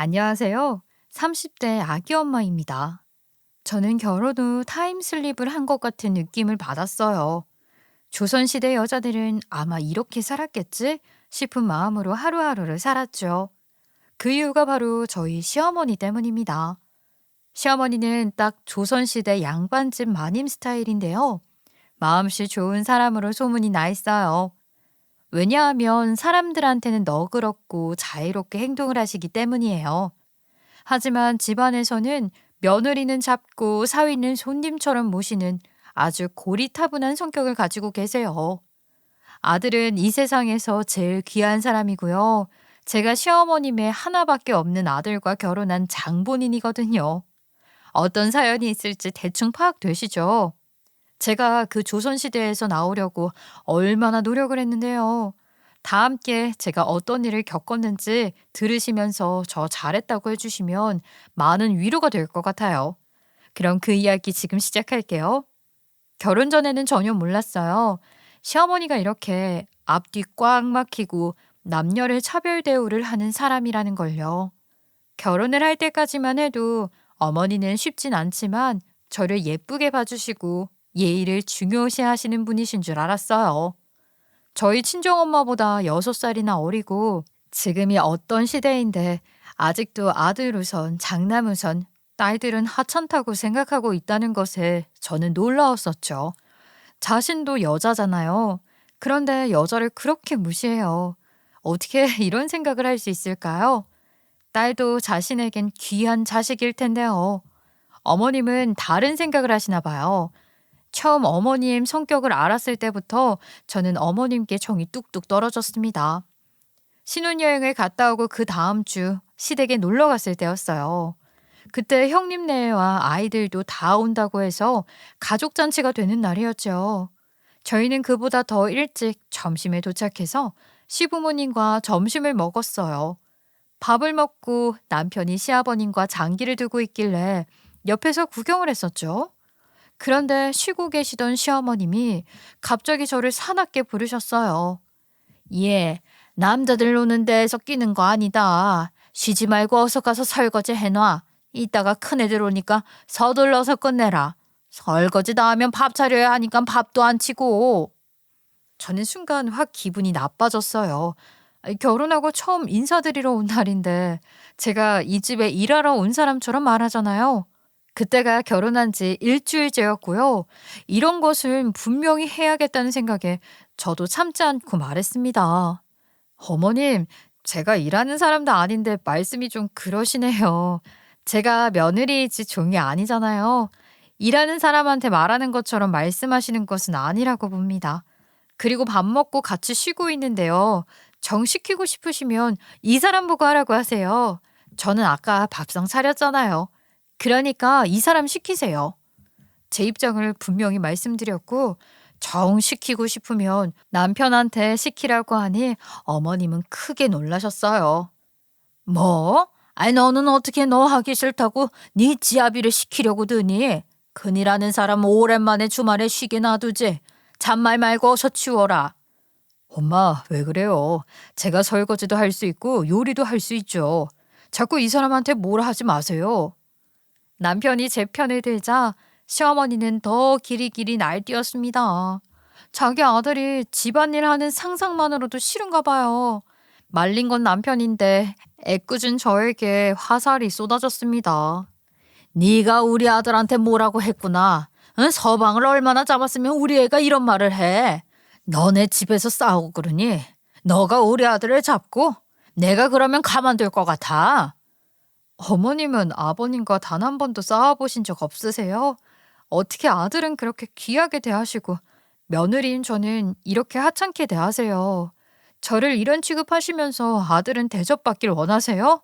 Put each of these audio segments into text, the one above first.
안녕하세요. 30대 아기 엄마입니다. 저는 결혼 후 타임슬립을 한 것 같은 느낌을 받았어요. 조선시대 여자들은 아마 이렇게 살았겠지 싶은 마음으로 하루하루를 살았죠. 그 이유가 바로 저희 시어머니 때문입니다. 시어머니는 딱 조선시대 양반집 마님 스타일인데요. 마음씨 좋은 사람으로 소문이 나 있어요. 왜냐하면 사람들한테는 너그럽고 자유롭게 행동을 하시기 때문이에요. 하지만 집안에서는 며느리는 잡고 사위는 손님처럼 모시는 아주 고리타분한 성격을 가지고 계세요. 아들은 이 세상에서 제일 귀한 사람이고요. 제가 시어머님의 하나밖에 없는 아들과 결혼한 장본인이거든요. 어떤 사연이 있을지 대충 파악되시죠? 제가 그 조선시대에서 나오려고 얼마나 노력을 했는데요. 다 함께 제가 어떤 일을 겪었는지 들으시면서 저 잘했다고 해주시면 많은 위로가 될 것 같아요. 그럼 그 이야기 지금 시작할게요. 결혼 전에는 전혀 몰랐어요. 시어머니가 이렇게 앞뒤 꽉 막히고 남녀를 차별 대우를 하는 사람이라는 걸요. 결혼을 할 때까지만 해도 어머니는 쉽진 않지만 저를 예쁘게 봐주시고 예의를 중요시 하시는 분이신 줄 알았어요. 저희 친정엄마보다 6살이나 어리고 지금이 어떤 시대인데 아직도 아들 우선, 장남 우선, 딸들은 하찮다고 생각하고 있다는 것에 저는 놀라웠었죠. 자신도 여자잖아요. 그런데 여자를 그렇게 무시해요. 어떻게 이런 생각을 할 수 있을까요? 딸도 자신에겐 귀한 자식일 텐데요. 어머님은 다른 생각을 하시나 봐요. 처음 어머님 성격을 알았을 때부터 저는 어머님께 정이 뚝뚝 떨어졌습니다. 신혼여행을 갔다 오고 그 다음 주 시댁에 놀러 갔을 때였어요. 그때 형님네와 아이들도 다 온다고 해서 가족잔치가 되는 날이었죠. 저희는 그보다 더 일찍 점심에 도착해서 시부모님과 점심을 먹었어요. 밥을 먹고 남편이 시아버님과 장기를 두고 있길래 옆에서 구경을 했었죠. 그런데 쉬고 계시던 시어머님이 갑자기 저를 사납게 부르셨어요. 예, 남자들 노는 데에서 끼는 거 아니다. 쉬지 말고 어서 가서 설거지 해놔. 이따가 큰애들 오니까 서둘러서 끝내라. 설거지 다 하면 밥 차려야 하니까 밥도 안 치고. 저는 순간 확 기분이 나빠졌어요. 결혼하고 처음 인사드리러 온 날인데 제가 이 집에 일하러 온 사람처럼 말하잖아요. 그때가 결혼한 지 일주일째였고요. 이런 것은 분명히 해야겠다는 생각에 저도 참지 않고 말했습니다. 어머님, 제가 일하는 사람도 아닌데 말씀이 좀 그러시네요. 제가 며느리이지 종이 아니잖아요. 일하는 사람한테 말하는 것처럼 말씀하시는 것은 아니라고 봅니다. 그리고 밥 먹고 같이 쉬고 있는데요. 정 시키고 싶으시면 이 사람 보고 하라고 하세요. 저는 아까 밥상 차렸잖아요. 그러니까 이 사람 시키세요. 제 입장을 분명히 말씀드렸고, 정 시키고 싶으면 남편한테 시키라고 하니 어머님은 크게 놀라셨어요. 뭐? 아니 너는 어떻게 너 하기 싫다고 네 지아비를 시키려고 드니? 큰일하는 사람 오랜만에 주말에 쉬게 놔두지. 잔말 말고 어서 치워라. 엄마, 왜 그래요? 제가 설거지도 할 수 있고 요리도 할 수 있죠. 자꾸 이 사람한테 뭐라 하지 마세요. 남편이 제 편을 들자 시어머니는 더 길이길이 날뛰었습니다. 자기 아들이 집안일 하는 상상만으로도 싫은가 봐요. 말린 건 남편인데 애꿎은 저에게 화살이 쏟아졌습니다. 네가 우리 아들한테 뭐라고 했구나. 응? 서방을 얼마나 잡았으면 우리 애가 이런 말을 해. 너네 집에서 싸우고 그러니 너가 우리 아들을 잡고 내가 그러면 가만둘 것 같아. 어머님은 아버님과 단 한 번도 싸워보신 적 없으세요? 어떻게 아들은 그렇게 귀하게 대하시고 며느리인 저는 이렇게 하찮게 대하세요? 저를 이런 취급하시면서 아들은 대접받길 원하세요?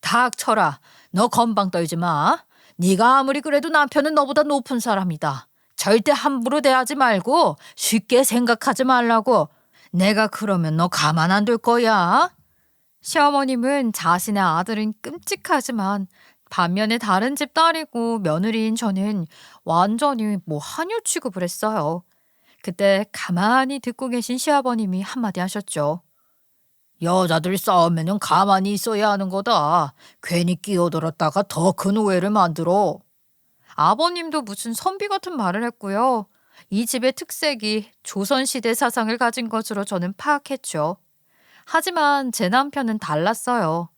닥쳐라. 너 건방 떨지 마. 네가 아무리 그래도 남편은 너보다 높은 사람이다. 절대 함부로 대하지 말고 쉽게 생각하지 말라고. 내가 그러면 너 가만 안 둘 거야. 시어머님은 자신의 아들은 끔찍하지만 반면에 다른 집 딸이고 며느리인 저는 완전히 뭐 한유 취급을 했어요. 그때 가만히 듣고 계신 시아버님이 한마디 하셨죠. 여자들 싸우면은 가만히 있어야 하는 거다. 괜히 끼어들었다가 더 큰 오해를 만들어. 아버님도 무슨 선비 같은 말을 했고요. 이 집의 특색이 조선시대 사상을 가진 것으로 저는 파악했죠. 하지만 제 남편은 달랐어요.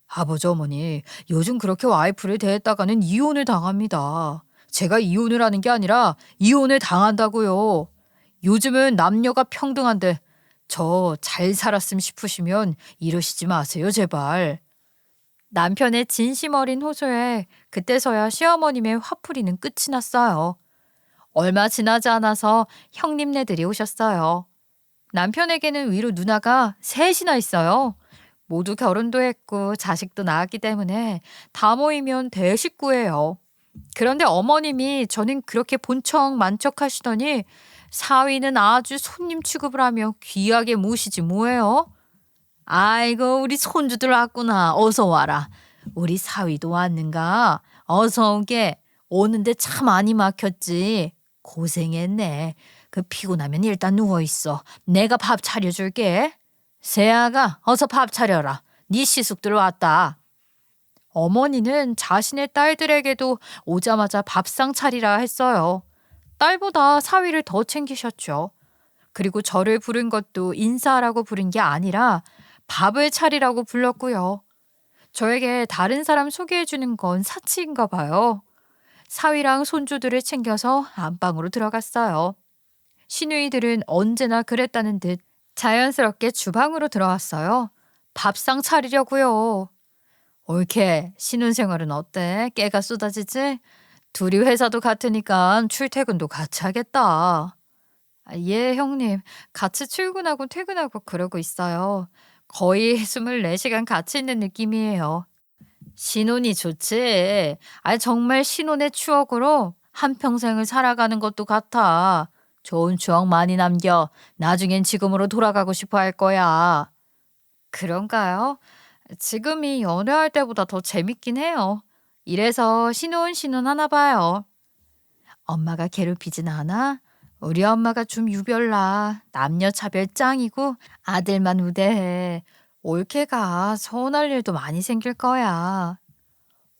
아버지 어머니, 요즘 그렇게 와이프를 대했다가는 이혼을 당합니다. 제가 이혼을 하는 게 아니라 이혼을 당한다고요. 요즘은 남녀가 평등한데 저 잘 살았음 싶으시면 이러시지 마세요, 제발. 남편의 진심 어린 호소에 그때서야 시어머님의 화풀이는 끝이 났어요. 얼마 지나지 않아서 형님네들이 오셨어요. 남편에게는 위로 누나가 셋이나 있어요. 모두 결혼도 했고 자식도 낳았기 때문에 다 모이면 대식구예요. 그런데 어머님이 저는 그렇게 본척 만척하시더니 사위는 아주 손님 취급을 하며 귀하게 모시지 뭐예요. 아이고 우리 손주들 왔구나. 어서 와라. 우리 사위도 왔는가? 어서 오게. 오는데 참 많이 막혔지. 고생했네. 그 피곤하면 일단 누워있어. 내가 밥 차려줄게. 세아가 어서 밥 차려라. 네 시숙들 왔다. 어머니는 자신의 딸들에게도 오자마자 밥상 차리라 했어요. 딸보다 사위를 더 챙기셨죠. 그리고 저를 부른 것도 인사하라고 부른 게 아니라 밥을 차리라고 불렀고요. 저에게 다른 사람 소개해 주는 건 사치인가 봐요. 사위랑 손주들을 챙겨서 안방으로 들어갔어요. 시누이들은 언제나 그랬다는 듯 자연스럽게 주방으로 들어왔어요. 밥상 차리려고요. 옳게 신혼생활은 어때? 깨가 쏟아지지? 둘이 회사도 같으니까 출퇴근도 같이 하겠다. 예, 형님. 같이 출근하고 퇴근하고 그러고 있어요. 거의 24시간 같이 있는 느낌이에요. 신혼이 좋지. 정말 신혼의 추억으로 한평생을 살아가는 것도 같아. 좋은 추억 많이 남겨. 나중엔 지금으로 돌아가고 싶어 할 거야. 그런가요? 지금이 연애할 때보다 더 재밌긴 해요. 이래서 신혼 하나 봐요. 엄마가 괴롭히진 않아? 우리 엄마가 좀 유별나. 남녀 차별 짱이고 아들만 우대해. 올케가 서운할 일도 많이 생길 거야.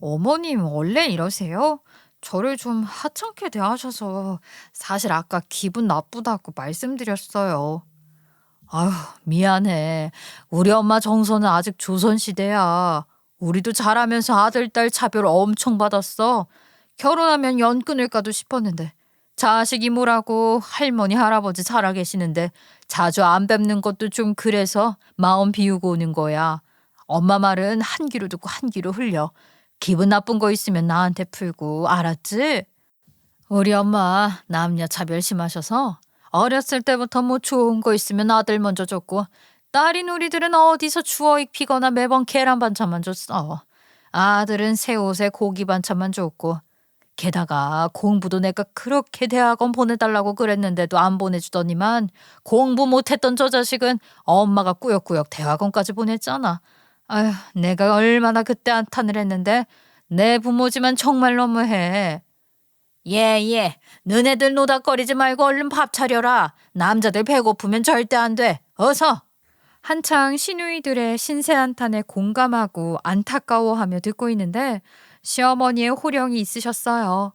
어머님 원래 이러세요? 저를 좀 하찮게 대하셔서 사실 아까 기분 나쁘다고 말씀드렸어요. 아휴, 미안해. 우리 엄마 정서는 아직 조선시대야. 우리도 자라면서 아들, 딸 차별 엄청 받았어. 결혼하면 연 끊을까도 싶었는데. 자식이 뭐라고 할머니, 할아버지 살아계시는데 자주 안 뵙는 것도 좀 그래서 마음 비우고 오는 거야. 엄마 말은 한 귀로 듣고 한 귀로 흘려. 기분 나쁜 거 있으면 나한테 풀고, 알았지? 우리 엄마 남녀 차별 심하셔서 어렸을 때부터 뭐 좋은 거 있으면 아들 먼저 줬고 딸인 우리들은 어디서 주워 익히거나 매번 계란 반찬만 줬어. 아들은 새 옷에 고기 반찬만 줬고 게다가 공부도 내가 그렇게 대학원 보내달라고 그랬는데도 안 보내주더니만 공부 못했던 저 자식은 엄마가 꾸역꾸역 대학원까지 보냈잖아. 아휴, 내가 얼마나 그때 한탄을 했는데 내 부모지만 정말 너무해. 예. 너네들 노닥거리지 말고 얼른 밥 차려라. 남자들 배고프면 절대 안 돼. 어서. 한창 시누이들의 신세한탄에 공감하고 안타까워하며 듣고 있는데 시어머니의 호령이 있으셨어요.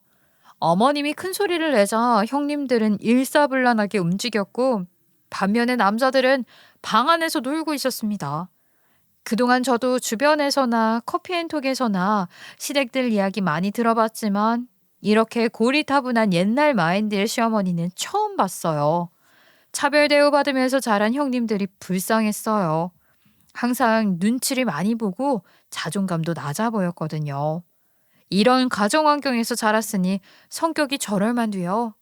어머님이 큰 소리를 내자 형님들은 일사불란하게 움직였고 반면에 남자들은 방 안에서 놀고 있었습니다. 그동안 저도 주변에서나 커피앤톡에서나 시댁들 이야기 많이 들어봤지만 이렇게 고리타분한 옛날 마인드의 시어머니는 처음 봤어요. 차별 대우받으면서 자란 형님들이 불쌍했어요. 항상 눈치를 많이 보고 자존감도 낮아 보였거든요. 이런 가정 환경에서 자랐으니 성격이 저럴만도요.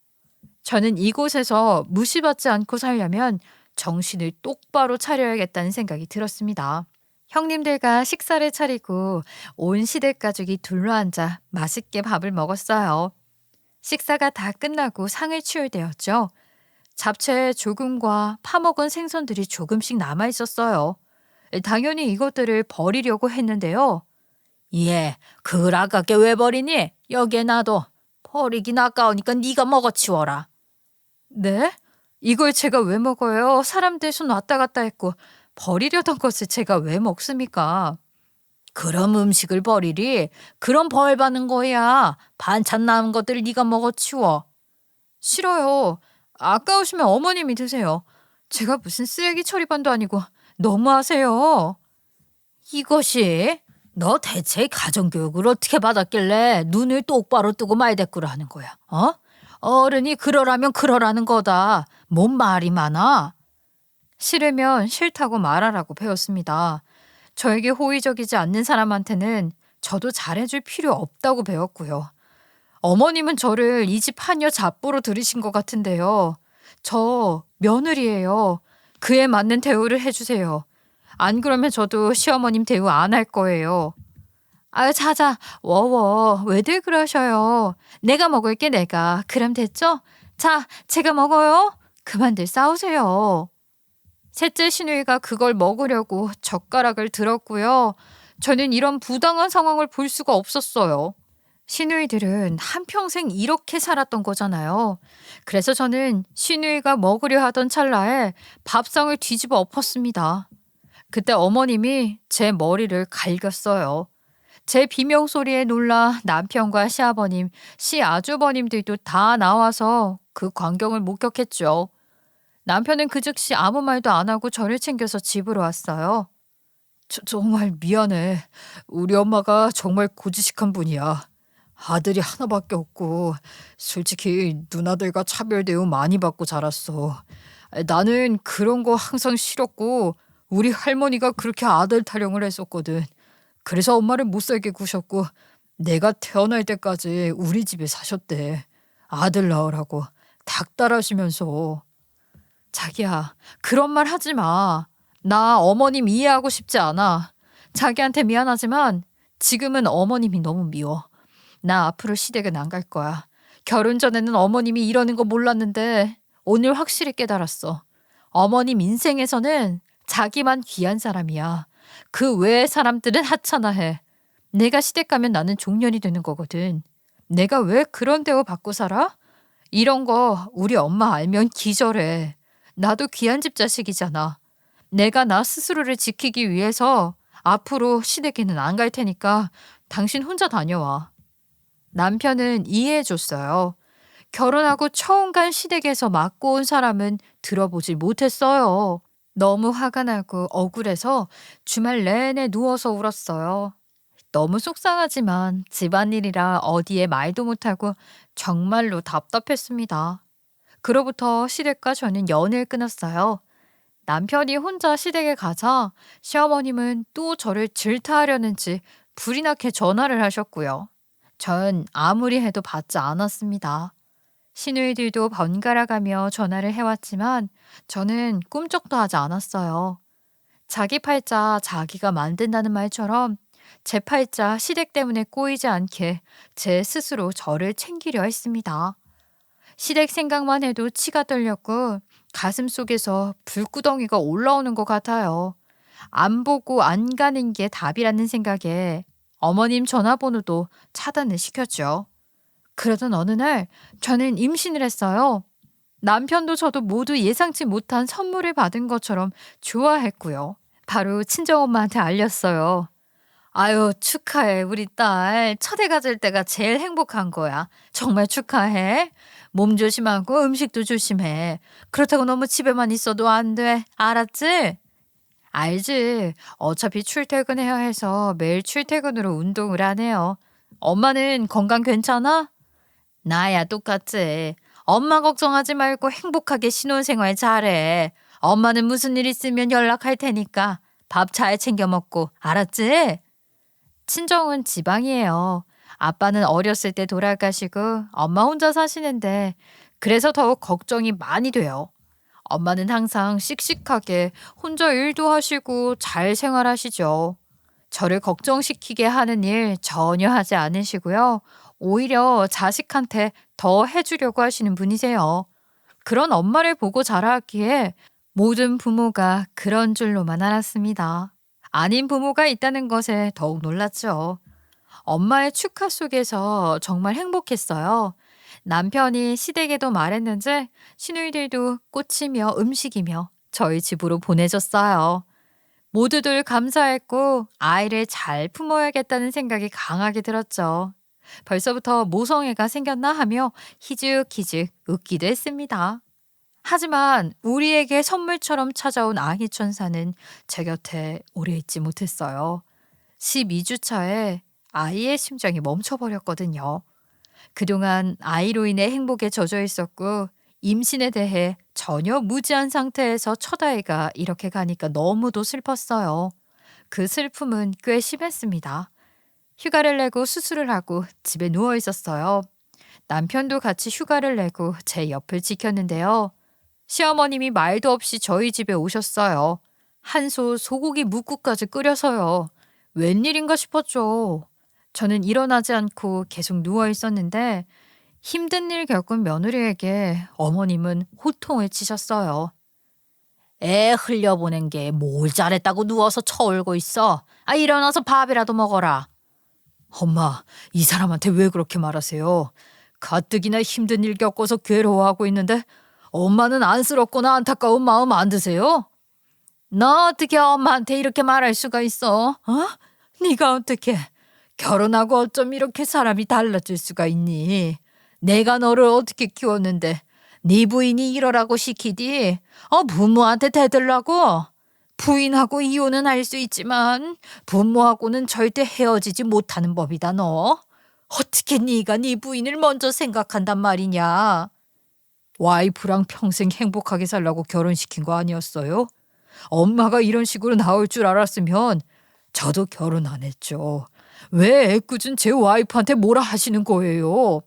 저는 이곳에서 무시받지 않고 살려면 정신을 똑바로 차려야겠다는 생각이 들었습니다. 형님들과 식사를 차리고 온 시댁 가족이 둘러앉아 맛있게 밥을 먹었어요. 식사가 다 끝나고 상을 치울 때였죠. 잡채 조금과 파먹은 생선들이 조금씩 남아 있었어요. 당연히 이것들을 버리려고 했는데요. 예, 그걸 아깝게 왜 버리니? 여기에 놔둬. 버리긴 아까우니까 네가 먹어치워라. 네? 이걸 제가 왜 먹어요? 사람들 손 왔다 갔다 했고 버리려던 것을 제가 왜 먹습니까? 그럼 음식을 버리리? 그럼 벌 받는 거야. 반찬 남은 것들 네가 먹어 치워. 싫어요. 아까우시면 어머님이 드세요. 제가 무슨 쓰레기 처리반도 아니고 너무하세요. 이것이 너 대체 가정교육을 어떻게 받았길래 눈을 똑바로 뜨고 말대꾸를 하는 거야? 어? 어른이 그러라면 그러라는 거다. 뭔 말이 많아? 싫으면 싫다고 말하라고 배웠습니다. 저에게 호의적이지 않는 사람한테는 저도 잘해줄 필요 없다고 배웠고요. 어머님은 저를 이 집 한여 잡부로 들이신 것 같은데요. 저 며느리예요. 그에 맞는 대우를 해주세요. 안 그러면 저도 시어머님 대우 안 할 거예요. 아유, 자자, 워워, 왜들 그러셔요. 내가 먹을게, 내가. 그럼 됐죠? 자, 제가 먹어요. 그만들 싸우세요. 셋째 시누이가 그걸 먹으려고 젓가락을 들었고요. 저는 이런 부당한 상황을 볼 수가 없었어요. 시누이들은 한평생 이렇게 살았던 거잖아요. 그래서 저는 시누이가 먹으려 하던 찰나에 밥상을 뒤집어 엎었습니다. 그때 어머님이 제 머리를 갈겼어요. 제 비명 소리에 놀라 남편과 시아버님, 시아주버님들도 다 나와서 그 광경을 목격했죠. 남편은 그 즉시 아무 말도 안 하고 저를 챙겨서 집으로 왔어요. 정말 미안해. 우리 엄마가 정말 고지식한 분이야. 아들이 하나밖에 없고 솔직히 누나들과 차별 대우 많이 받고 자랐어. 나는 그런 거 항상 싫었고 우리 할머니가 그렇게 아들 타령을 했었거든. 그래서 엄마를 못 살게 구셨고 내가 태어날 때까지 우리 집에 사셨대. 아들 낳으라고 닥달하시면서. 자기야, 그런 말 하지 마. 나 어머님 이해하고 싶지 않아. 자기한테 미안하지만 지금은 어머님이 너무 미워. 나 앞으로 시댁은 안 갈 거야. 결혼 전에는 어머님이 이러는 거 몰랐는데 오늘 확실히 깨달았어. 어머님 인생에서는 자기만 귀한 사람이야. 그 외의 사람들은 하찮아해. 내가 시댁 가면 나는 종년이 되는 거거든. 내가 왜 그런 대우 받고 살아? 이런 거 우리 엄마 알면 기절해. 나도 귀한 집 자식이잖아. 내가 나 스스로를 지키기 위해서 앞으로 시댁에는 안 갈 테니까 당신 혼자 다녀와. 남편은 이해해줬어요. 결혼하고 처음 간 시댁에서 맞고 온 사람은 들어보질 못했어요. 너무 화가 나고 억울해서 주말 내내 누워서 울었어요. 너무 속상하지만 집안일이라 어디에 말도 못하고 정말로 답답했습니다. 그로부터 시댁과 저는 연을 끊었어요. 남편이 혼자 시댁에 가자 시어머님은 또 저를 질타하려는지 불이 나게 전화를 하셨고요. 전 아무리 해도 받지 않았습니다. 시누이들도 번갈아 가며 전화를 해왔지만 저는 꿈쩍도 하지 않았어요. 자기 팔자 자기가 만든다는 말처럼 제 팔자 시댁 때문에 꼬이지 않게 제 스스로 저를 챙기려 했습니다. 시댁 생각만 해도 치가 떨렸고 가슴 속에서 불구덩이가 올라오는 것 같아요. 안 보고 안 가는 게 답이라는 생각에 어머님 전화번호도 차단을 시켰죠. 그러던 어느 날 저는 임신을 했어요. 남편도 저도 모두 예상치 못한 선물을 받은 것처럼 좋아했고요. 바로 친정엄마한테 알렸어요. 아유, 축하해. 우리 딸 첫애 가질 때가 제일 행복한 거야. 정말 축하해. 몸 조심하고 음식도 조심해. 그렇다고 너무 집에만 있어도 안 돼. 알았지? 알지. 어차피 출퇴근해야 해서 매일 출퇴근으로 운동을 하네요. 엄마는 건강 괜찮아? 나야 똑같지. 엄마 걱정하지 말고 행복하게 신혼생활 잘해. 엄마는 무슨 일 있으면 연락할 테니까 밥 잘 챙겨 먹고. 알았지? 친정은 지방이에요. 아빠는 어렸을 때 돌아가시고 엄마 혼자 사시는데 그래서 더욱 걱정이 많이 돼요. 엄마는 항상 씩씩하게 혼자 일도 하시고 잘 생활하시죠. 저를 걱정시키게 하는 일 전혀 하지 않으시고요. 오히려 자식한테 더 해주려고 하시는 분이세요. 그런 엄마를 보고 자라기에 모든 부모가 그런 줄로만 알았습니다. 아닌 부모가 있다는 것에 더욱 놀랐죠. 엄마의 축하 속에서 정말 행복했어요. 남편이 시댁에도 말했는지 시누이들도 꽃이며 음식이며 저희 집으로 보내줬어요. 모두들 감사했고 아이를 잘 품어야겠다는 생각이 강하게 들었죠. 벌써부터 모성애가 생겼나 하며 희죽희죽 웃기도 했습니다. 하지만 우리에게 선물처럼 찾아온 아기 천사는 제 곁에 오래 있지 못했어요. 12주 차에 아이의 심장이 멈춰버렸거든요. 그동안 아이로 인해 행복에 젖어 있었고 임신에 대해 전혀 무지한 상태에서 첫 아이가 이렇게 가니까 너무도 슬펐어요. 그 슬픔은 꽤 심했습니다. 휴가를 내고 수술을 하고 집에 누워 있었어요. 남편도 같이 휴가를 내고 제 옆을 지켰는데요. 시어머님이 말도 없이 저희 집에 오셨어요. 한솥 소고기 묵국까지 끓여서요. 웬일인가 싶었죠. 저는 일어나지 않고 계속 누워 있었는데 힘든 일 겪은 며느리에게 어머님은 호통을 치셨어요. 애 흘려보낸 게 뭘 잘했다고 누워서 처울고 있어. 일어나서 밥이라도 먹어라. 엄마, 이 사람한테 왜 그렇게 말하세요? 가뜩이나 힘든 일 겪어서 괴로워하고 있는데 엄마는 안쓰럽거나 안타까운 마음 안 드세요? 너 어떻게 엄마한테 이렇게 말할 수가 있어? 네가 어떻게 결혼하고 어쩜 이렇게 사람이 달라질 수가 있니? 내가 너를 어떻게 키웠는데 네 부인이 이러라고 시키디? 부모한테 대들라고? 부인하고 이혼은 할 수 있지만 부모하고는 절대 헤어지지 못하는 법이다 너. 어떻게 네가 네 부인을 먼저 생각한단 말이냐? 와이프랑 평생 행복하게 살라고 결혼시킨 거 아니었어요? 엄마가 이런 식으로 나올 줄 알았으면 저도 결혼 안 했죠. 왜 애꿎은 제 와이프한테 뭐라 하시는 거예요?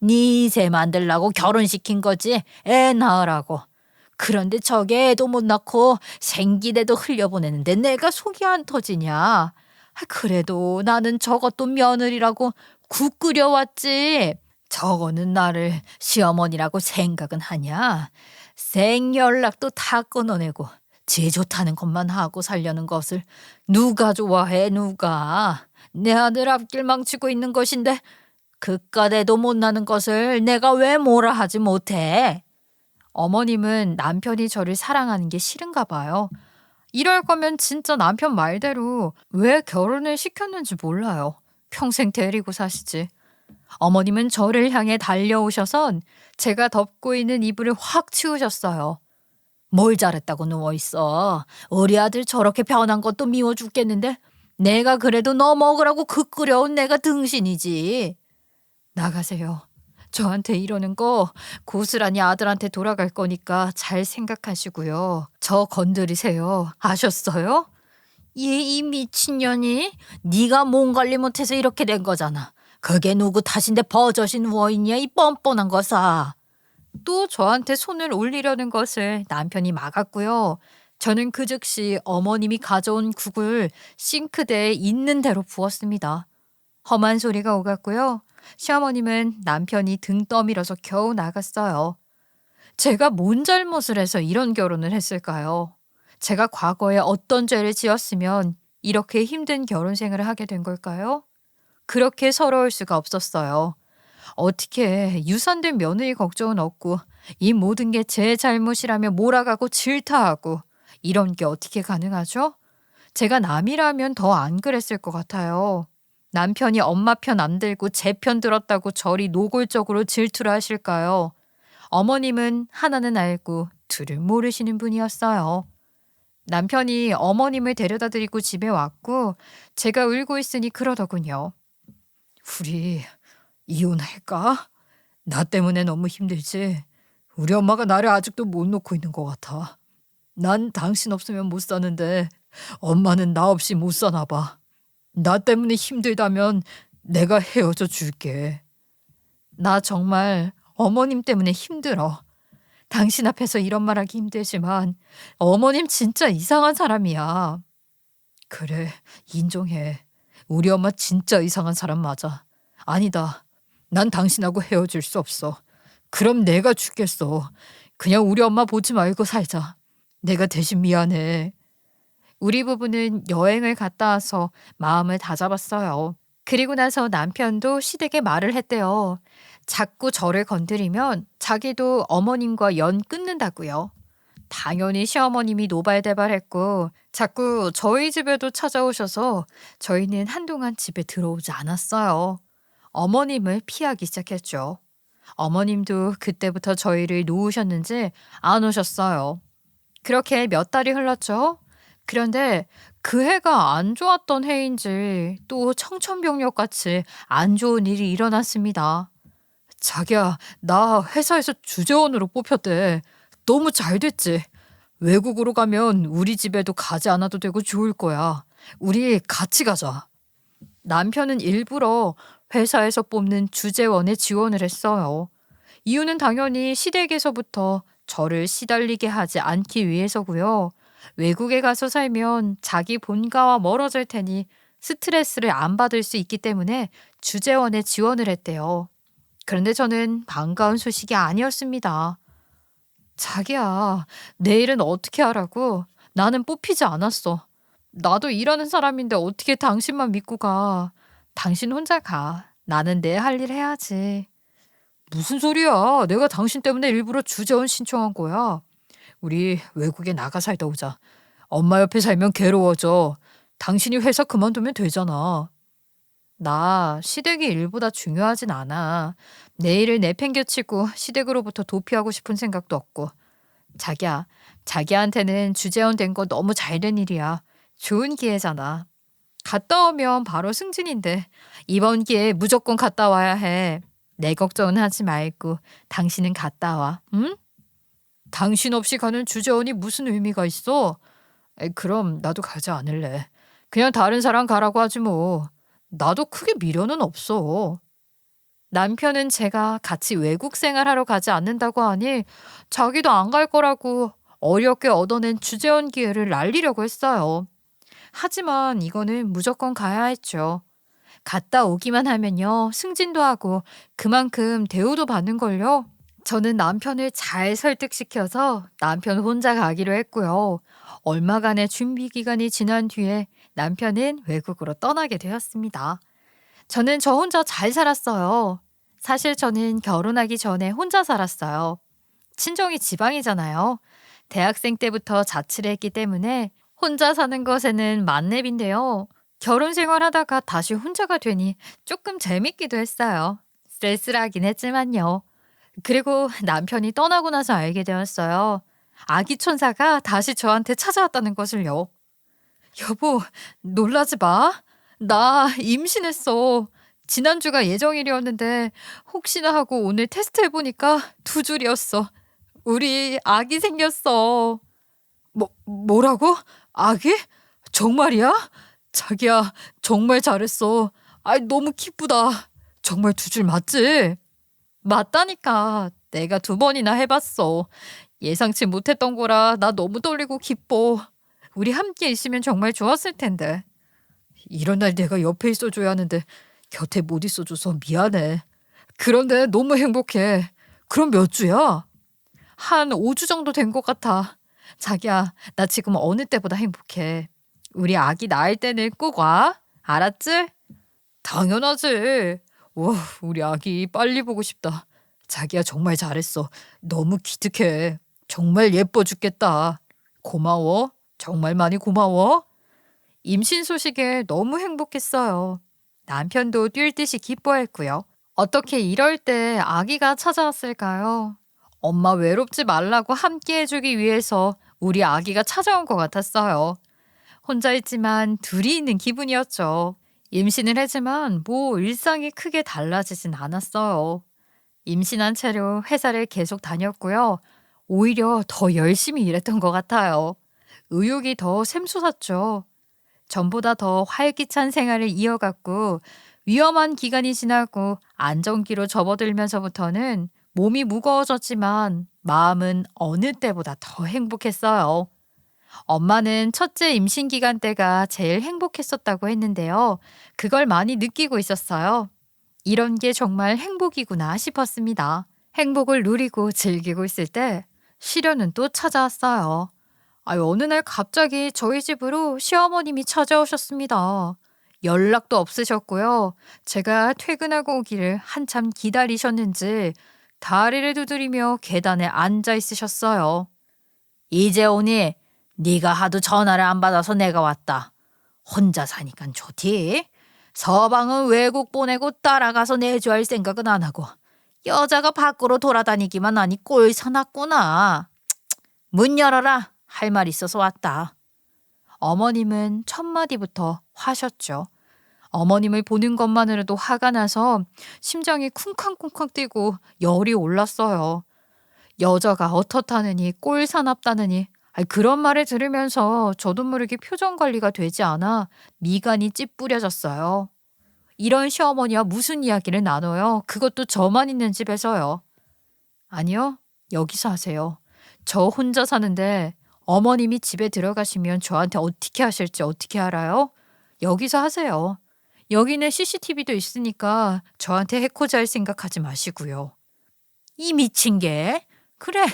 네 새 만들라고 결혼시킨 거지. 애 낳으라고. 그런데 저게 애도 못 낳고 생긴 애도 흘려보내는데 내가 속이 안 터지냐. 그래도 나는 저것도 며느리라고 국 끓여왔지. 저거는 나를 시어머니라고 생각은 하냐. 생연락도 다 끊어내고 지 좋다는 것만 하고 살려는 것을 누가 좋아해 누가. 내 아들 앞길 망치고 있는 것인데 그깟 애도 못 나는 것을 내가 왜 뭐라 하지 못해. 어머님은 남편이 저를 사랑하는 게 싫은가 봐요. 이럴 거면 진짜 남편 말대로 왜 결혼을 시켰는지 몰라요. 평생 데리고 사시지. 어머님은 저를 향해 달려오셔선 제가 덮고 있는 이불을 확 치우셨어요. 뭘 잘했다고 누워있어. 우리 아들 저렇게 변한 것도 미워 죽겠는데 내가 그래도 너 먹으라고 그 끓여온 내가 등신이지. 나가세요. 저한테 이러는 거 고스란히 아들한테 돌아갈 거니까 잘 생각하시고요. 저 건드리세요. 아셨어요? 이 미친년이 네가 몸 관리 못해서 이렇게 된 거잖아. 그게 누구 탓인데 버젓이 누워있냐 이 뻔뻔한 거사. 또 저한테 손을 올리려는 것을 남편이 막았고요. 저는 그 즉시 어머님이 가져온 국을 싱크대에 있는 대로 부었습니다. 험한 소리가 오갔고요. 시어머님은 남편이 등 떠밀어서 겨우 나갔어요. 제가 뭔 잘못을 해서 이런 결혼을 했을까요? 제가 과거에 어떤 죄를 지었으면 이렇게 힘든 결혼 생활을 하게 된 걸까요? 그렇게 서러울 수가 없었어요. 어떻게 유산된 며느리 걱정은 없고 이 모든 게 제 잘못이라며 몰아가고 질타하고 이런 게 어떻게 가능하죠? 제가 남이라면 더 안 그랬을 것 같아요. 남편이 엄마 편 안 들고 제 편 들었다고 저리 노골적으로 질투를 하실까요? 어머님은 하나는 알고 둘을 모르시는 분이었어요. 남편이 어머님을 데려다 드리고 집에 왔고 제가 울고 있으니 그러더군요. 우리 이혼할까? 나 때문에 너무 힘들지. 우리 엄마가 나를 아직도 못 놓고 있는 것 같아. 난 당신 없으면 못 사는데 엄마는 나 없이 못 사나 봐. 나 때문에 힘들다면 내가 헤어져 줄게. 나 정말 어머님 때문에 힘들어. 당신 앞에서 이런 말하기 힘들지만 어머님 진짜 이상한 사람이야. 그래, 인정해. 우리 엄마 진짜 이상한 사람 맞아. 아니다. 난 당신하고 헤어질 수 없어. 그럼 내가 죽겠어. 그냥 우리 엄마 보지 말고 살자. 내가 대신 미안해. 우리 부부는 여행을 갔다 와서 마음을 다잡았어요. 그리고 나서 남편도 시댁에 말을 했대요. 자꾸 저를 건드리면 자기도 어머님과 연 끊는다고요. 당연히 시어머님이 노발대발했고 자꾸 저희 집에도 찾아오셔서 저희는 한동안 집에 들어오지 않았어요. 어머님을 피하기 시작했죠. 어머님도 그때부터 저희를 놓으셨는지 안 오셨어요. 그렇게 몇 달이 흘렀죠. 그런데 그 해가 안 좋았던 해인지 또 청천벽력같이 안 좋은 일이 일어났습니다. 자기야, 나 회사에서 주재원으로 뽑혔대. 너무 잘 됐지. 외국으로 가면 우리 집에도 가지 않아도 되고 좋을 거야. 우리 같이 가자. 남편은 일부러 회사에서 뽑는 주재원에 지원을 했어요. 이유는 당연히 시댁에서부터 저를 시달리게 하지 않기 위해서고요. 외국에 가서 살면 자기 본가와 멀어질 테니 스트레스를 안 받을 수 있기 때문에 주재원에 지원을 했대요. 그런데 저는 반가운 소식이 아니었습니다. 자기야, 내일은 어떻게 하라고? 나는 뽑히지 않았어. 나도 일하는 사람인데 어떻게 당신만 믿고 가? 당신 혼자 가. 나는 내 할 일 해야지. 무슨 소리야? 내가 당신 때문에 일부러 주재원 신청한 거야. 우리 외국에 나가 살다 오자. 엄마 옆에 살면 괴로워져. 당신이 회사 그만두면 되잖아. 나 시댁이 일보다 중요하진 않아. 내일을 내팽개치고 시댁으로부터 도피하고 싶은 생각도 없고. 자기야, 자기한테는 주재원 된 거 너무 잘된 일이야. 좋은 기회잖아. 갔다 오면 바로 승진인데 이번 기회에 무조건 갔다 와야 해. 내 걱정은 하지 말고 당신은 갔다 와. 응? 당신 없이 가는 주재원이 무슨 의미가 있어? 그럼 나도 가지 않을래. 그냥 다른 사람 가라고 하지 뭐. 나도 크게 미련은 없어. 남편은 제가 같이 외국 생활하러 가지 않는다고 하니 자기도 안 갈 거라고 어렵게 얻어낸 주재원 기회를 날리려고 했어요. 하지만 이거는 무조건 가야 했죠. 갔다 오기만 하면요, 승진도 하고 그만큼 대우도 받는걸요. 저는 남편을 잘 설득시켜서 남편 혼자 가기로 했고요. 얼마간의 준비 기간이 지난 뒤에 남편은 외국으로 떠나게 되었습니다. 저는 저 혼자 잘 살았어요. 사실 저는 결혼하기 전에 혼자 살았어요. 친정이 지방이잖아요. 대학생 때부터 자취를 했기 때문에 혼자 사는 것에는 만렙인데요. 결혼 생활하다가 다시 혼자가 되니 조금 재밌기도 했어요. 쓸쓸하긴 했지만요. 그리고 남편이 떠나고 나서 알게 되었어요. 아기 천사가 다시 저한테 찾아왔다는 것을요. 여보, 놀라지 마. 나 임신했어. 지난주가 예정일이었는데 혹시나 하고 오늘 테스트 해보니까 2줄이었어. 우리 아기 생겼어. 뭐라고? 아기? 정말이야? 자기야, 정말 잘했어. 아이, 너무 기쁘다. 정말 2줄 맞지? 맞다니까. 내가 2번이나 해봤어. 예상치 못했던 거라 나 너무 떨리고 기뻐. 우리 함께 있으면 정말 좋았을 텐데. 이런 날 내가 옆에 있어줘야 하는데 곁에 못 있어줘서 미안해. 그런데 너무 행복해. 그럼 몇 주야? 한 5주 정도 된 것 같아. 자기야, 나 지금 어느 때보다 행복해. 우리 아기 낳을 때는 꼭 와. 알았지? 당연하지. 와, 우리 아기 빨리 보고 싶다. 자기야, 정말 잘했어. 너무 기특해. 정말 예뻐 죽겠다. 고마워. 정말 많이 고마워. 임신 소식에 너무 행복했어요. 남편도 뛸 듯이 기뻐했고요. 어떻게 이럴 때 아기가 찾아왔을까요? 엄마 외롭지 말라고 함께 해주기 위해서 우리 아기가 찾아온 것 같았어요. 혼자 있지만 둘이 있는 기분이었죠. 임신을 했지만 뭐 일상이 크게 달라지진 않았어요. 임신한 채로 회사를 계속 다녔고요. 오히려 더 열심히 일했던 것 같아요. 의욕이 더 샘솟았죠. 전보다 더 활기찬 생활을 이어갔고 위험한 기간이 지나고 안정기로 접어들면서부터는 몸이 무거워졌지만 마음은 어느 때보다 더 행복했어요. 엄마는 첫째 임신 기간 때가 제일 행복했었다고 했는데요. 그걸 많이 느끼고 있었어요. 이런 게 정말 행복이구나 싶었습니다. 행복을 누리고 즐기고 있을 때 시련은 또 찾아왔어요. 어느 날 갑자기 저희 집으로 시어머님이 찾아오셨습니다. 연락도 없으셨고요. 제가 퇴근하고 오기를 한참 기다리셨는지 다리를 두드리며 계단에 앉아 있으셨어요. 이제 오니 네가 하도 전화를 안 받아서 내가 왔다. 혼자 사니깐 좋디. 서방은 외국 보내고 따라가서 내조할 생각은 안 하고 여자가 밖으로 돌아다니기만 하니 꼴 사납구나. 문 열어라. 할 말 있어서 왔다. 어머님은 첫 마디부터 화셨죠. 어머님을 보는 것만으로도 화가 나서 심장이 쿵쾅쿵쾅 뛰고 열이 올랐어요. 여자가 어떻다느니 꼴 사납다느니 그런 말을 들으면서 저도 모르게 표정 관리가 되지 않아 미간이 찌푸려졌어요. 이런 시어머니와 무슨 이야기를 나눠요? 그것도 저만 있는 집에서요. 아니요, 여기서 하세요. 저 혼자 사는데 어머님이 집에 들어가시면 저한테 어떻게 하실지 어떻게 알아요? 여기서 하세요. 여기는 CCTV도 있으니까 저한테 해코지 할 생각하지 마시고요. 이 미친 게? 그래,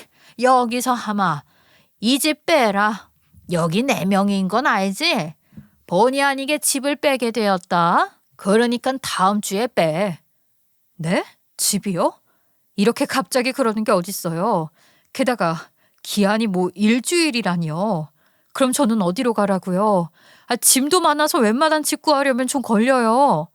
여기서 하마. 이 집 빼라. 여기 내 명의인 건 알지? 본의 아니게 집을 빼게 되었다. 그러니까 다음 주에 빼. 네? 집이요? 이렇게 갑자기 그러는 게 어딨어요. 게다가 기한이 뭐 일주일이라니요. 그럼 저는 어디로 가라고요? 짐도 많아서 웬만한 집 구하려면 좀 걸려요.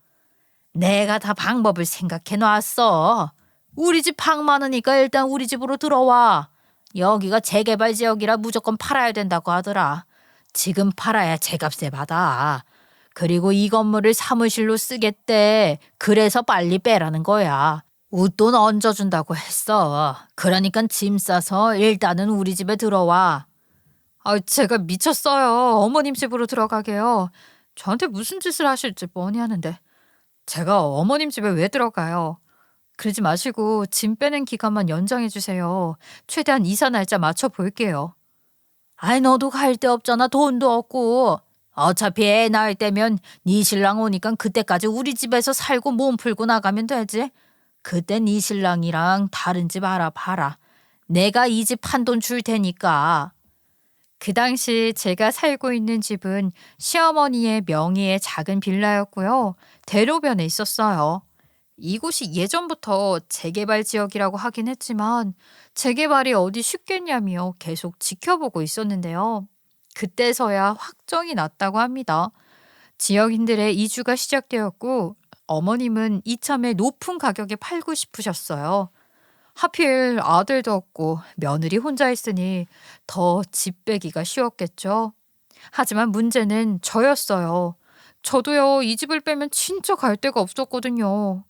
내가 다 방법을 생각해 놨어. 우리 집 방 많으니까 일단 우리 집으로 들어와. 여기가 재개발 지역이라 무조건 팔아야 된다고 하더라. 지금 팔아야 제값에 받아. 그리고 이 건물을 사무실로 쓰겠대. 그래서 빨리 빼라는 거야. 웃돈 얹어준다고 했어. 그러니까 짐 싸서 일단은 우리 집에 들어와. 제가 미쳤어요. 어머님 집으로 들어가게요. 저한테 무슨 짓을 하실지 뻔히 아는데. 제가 어머님 집에 왜 들어가요? 그러지 마시고 짐 빼는 기간만 연장해 주세요. 최대한 이사 날짜 맞춰 볼게요. 너도 갈 데 없잖아. 돈도 없고. 어차피 애 낳을 때면 네 신랑 오니까 그때까지 우리 집에서 살고 몸 풀고 나가면 되지. 그때 네 신랑이랑 다른 집 알아봐라. 내가 이 집 판돈 줄 테니까. 그 당시 제가 살고 있는 집은 시어머니의 명의의 작은 빌라였고요. 대로변에 있었어요. 이곳이 예전부터 재개발 지역이라고 하긴 했지만 재개발이 어디 쉽겠냐며 계속 지켜보고 있었는데요. 그때서야 확정이 났다고 합니다. 지역인들의 이주가 시작되었고 어머님은 이참에 높은 가격에 팔고 싶으셨어요. 하필 아들도 없고 며느리 혼자 있으니 더 집 빼기가 쉬웠겠죠. 하지만 문제는 저였어요. 저도요, 이 집을 빼면 진짜 갈 데가 없었거든요.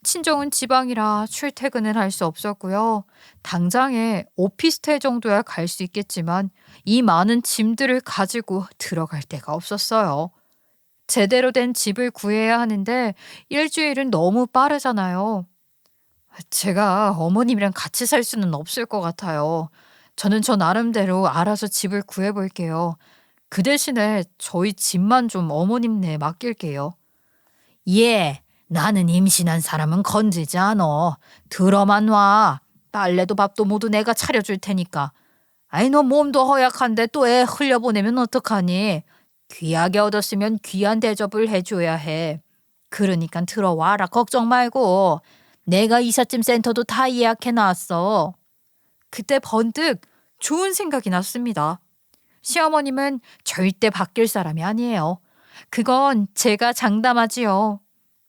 친정은 지방이라 출퇴근을 할 수 없었고요. 당장에 오피스텔 정도야 갈 수 있겠지만 이 많은 짐들을 가지고 들어갈 데가 없었어요. 제대로 된 집을 구해야 하는데 일주일은 너무 빠르잖아요. 제가 어머님이랑 같이 살 수는 없을 것 같아요. 저는 저 나름대로 알아서 집을 구해볼게요. 그 대신에 저희 집만 좀 어머님네 맡길게요. 예, 나는 임신한 사람은 건지지 않어. 들어만 와. 빨래도 밥도 모두 내가 차려줄 테니까. 너 몸도 허약한데 또 애 흘려보내면 어떡하니? 귀하게 얻었으면 귀한 대접을 해줘야 해. 그러니까 들어와라. 걱정 말고. 내가 이삿짐 센터도 다 예약해놨어. 그때 번뜩 좋은 생각이 났습니다. 시어머님은 절대 바뀔 사람이 아니에요. 그건 제가 장담하지요.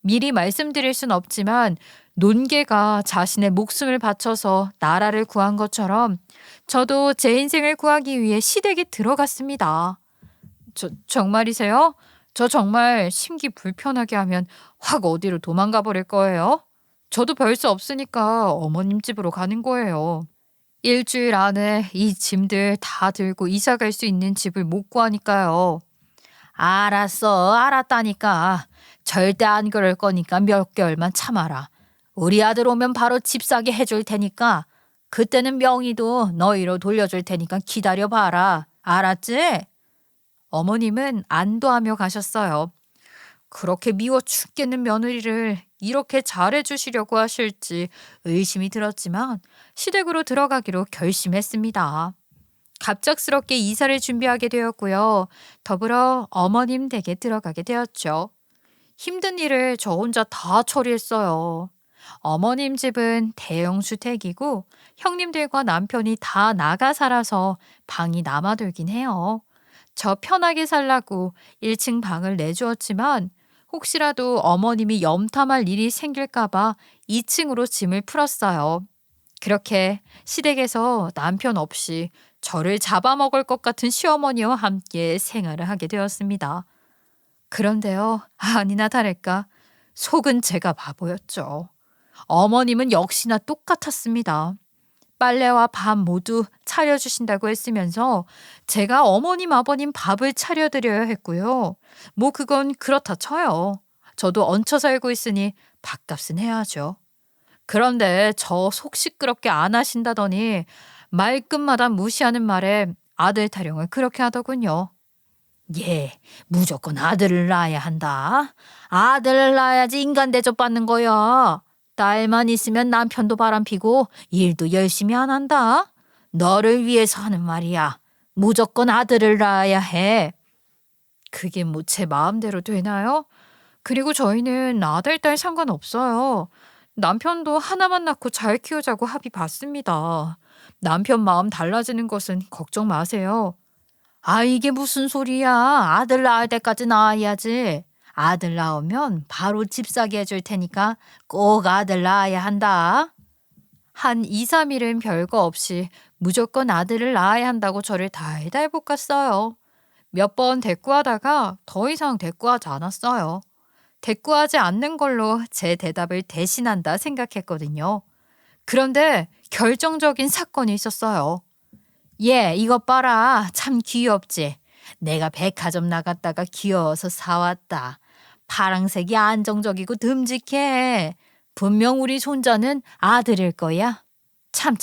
미리 말씀드릴 순 없지만 논개가 자신의 목숨을 바쳐서 나라를 구한 것처럼 저도 제 인생을 구하기 위해 시댁에 들어갔습니다. 정말이세요? 저 정말 심기 불편하게 하면 확 어디로 도망가 버릴 거예요? 저도 별 수 없으니까 어머님 집으로 가는 거예요. 일주일 안에 이 짐들 다 들고 이사 갈 수 있는 집을 못 구하니까요. 알았어. 알았다니까. 절대 안 그럴 거니까 몇 개월만 참아라. 우리 아들 오면 바로 집 사게 해줄 테니까 그때는 명의도 너희로 돌려줄 테니까 기다려봐라. 알았지? 어머님은 안도하며 가셨어요. 그렇게 미워 죽겠는 며느리를 이렇게 잘해주시려고 하실지 의심이 들었지만 시댁으로 들어가기로 결심했습니다. 갑작스럽게 이사를 준비하게 되었고요. 더불어 어머님 댁에 들어가게 되었죠. 힘든 일을 저 혼자 다 처리했어요. 어머님 집은 대형 주택이고 형님들과 남편이 다 나가 살아서 방이 남아돌긴 해요. 저 편하게 살라고 1층 방을 내주었지만 혹시라도 어머님이 염탐할 일이 생길까봐 2층으로 짐을 풀었어요. 그렇게 시댁에서 남편 없이 저를 잡아먹을 것 같은 시어머니와 함께 생활을 하게 되었습니다. 그런데요, 아니나 다를까 속은 제가 바보였죠. 어머님은 역시나 똑같았습니다. 빨래와 밥 모두 차려주신다고 했으면서 제가 어머님 아버님 밥을 차려드려야 했고요. 뭐 그건 그렇다 쳐요. 저도 얹혀 살고 있으니 밥값은 해야죠. 그런데 저 속 시끄럽게 안 하신다더니 말끝마다 무시하는 말에 아들 타령을 그렇게 하더군요. 예, 무조건 아들을 낳아야 한다. 아들을 낳아야지 인간 대접받는 거야. 딸만 있으면 남편도 바람피고 일도 열심히 안 한다. 너를 위해서 하는 말이야. 무조건 아들을 낳아야 해. 그게 뭐 제 마음대로 되나요? 그리고 저희는 아들, 딸 상관없어요. 남편도 하나만 낳고 잘 키우자고 합의 봤습니다. 남편 마음 달라지는 것은 걱정 마세요. 아, 이게 무슨 소리야. 아들 낳을 때까지 낳아야지. 아들 낳으면 바로 집 사게 해줄 테니까 꼭 아들 낳아야 한다. 한 2, 3일은 별거 없이 무조건 아들을 낳아야 한다고 저를 달달 볶았어요. 몇 번 대꾸하다가 더 이상 대꾸하지 않았어요. 대꾸하지 않는 걸로 제 대답을 대신한다 생각했거든요. 그런데 결정적인 사건이 있었어요. 얘, 이것 봐라. 참 귀엽지? 내가 백화점 나갔다가 귀여워서 사왔다. 파랑색이 안정적이고 듬직해. 분명 우리 손자는 아들일 거야. 참,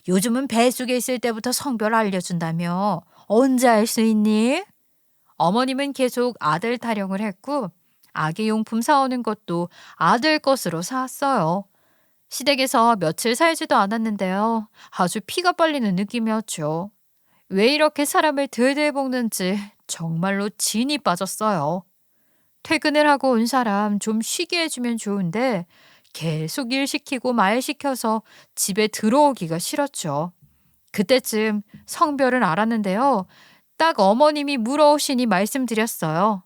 요즘은 뱃속에 있을 때부터 성별 알려준다며. 언제 알 수 있니? 어머님은 계속 아들 타령을 했고 아기용품 사오는 것도 아들 것으로 사왔어요. 시댁에서 며칠 살지도 않았는데요. 아주 피가 빨리는 느낌이었죠. 왜 이렇게 사람을 들들 볶는지 정말로 진이 빠졌어요. 퇴근을 하고 온 사람 좀 쉬게 해주면 좋은데 계속 일 시키고 말 시켜서 집에 들어오기가 싫었죠. 그때쯤 성별을 알았는데요. 딱 어머님이 물어오시니 말씀드렸어요.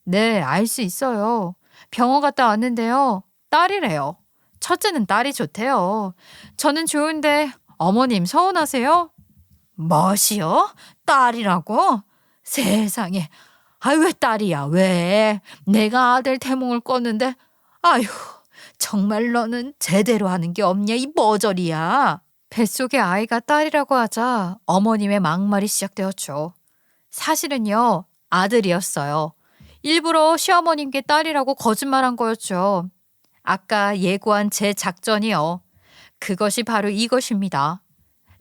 네, 알 수 있어요. 병원 갔다 왔는데요. 딸이래요. 첫째는 딸이 좋대요. 저는 좋은데 어머님 서운하세요? 뭐시요? 딸이라고? 세상에. 아유, 왜 딸이야? 왜? 내가 아들 태몽을 꿨는데 아유, 정말 너는 제대로 하는 게 없냐 이 머저리야. 뱃속에 아이가 딸이라고 하자 어머님의 막말이 시작되었죠. 사실은요, 아들이었어요. 일부러 시어머님께 딸이라고 거짓말한 거였죠. 아까 예고한 제 작전이요. 그것이 바로 이것입니다.